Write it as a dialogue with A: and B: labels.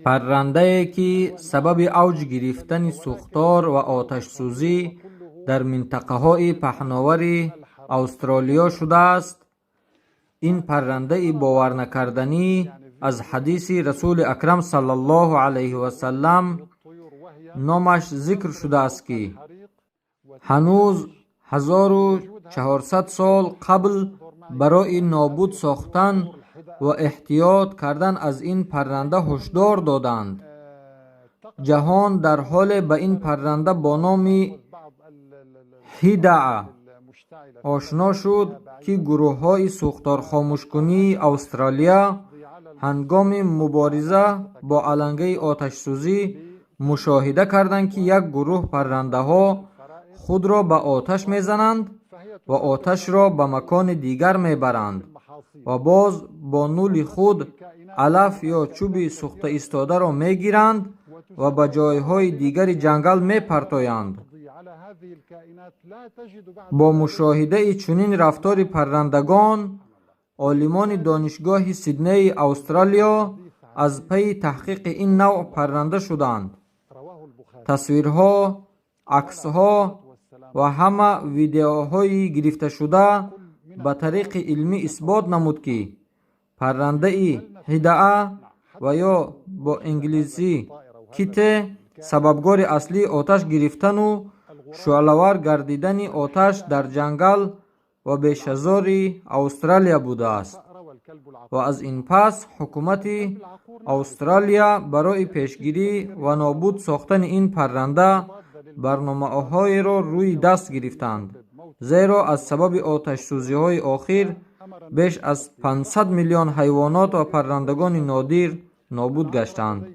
A: پرنده که سبب اوج گرفتن سوختار و آتش سوزی در منطقه های پهناور استرالیا شده است. این پرنده باور نکردنی از حدیث رسول اکرم صلی الله علیه و سلم نامش ذکر شده است که هنوز 1400 سال قبل برای نابود ساختن و احتیاط کردن از این پرنده هشدار دادند. جهان در حال به این پرنده با نام هیدعه آشنا شد که گروه های سوختار خاموشکنی استرالیا هنگام مبارزه با علنگه آتش سوزی مشاهده کردند که یک گروه پرنده ها خود را به آتش میزنند و آتش را به مکان دیگر میبرند و باز با نول خود علف یا چوب سوخته ایستاده را میگیرند و به جایهای دیگر جنگل میپرتایند. با مشاهده چنین رفتار پرندگان، عالمان دانشگاه سیدنی استرالیا از پی تحقیق این نوع پرنده شدند. تصویرها، عکسها و همه ویدیوهای گرفته شده به طریق علمی اثبات نمود که پرنده هیدعه و یا با انگلیسی کیت سببگار اصلی آتش گرفتن و شعله‌ور گردیدن آتش در جنگل و بیش‌هزار استرالیا بوده است و از این پس حکومت استرالیا برای پیشگیری و نابود ساختن این پرنده برنامه‌های را روی دست گرفتند، زیرا از سبب آتش سوزی های اخیر بیش از 500 میلیون حیوانات و پرندگان نادر نابود گشتند.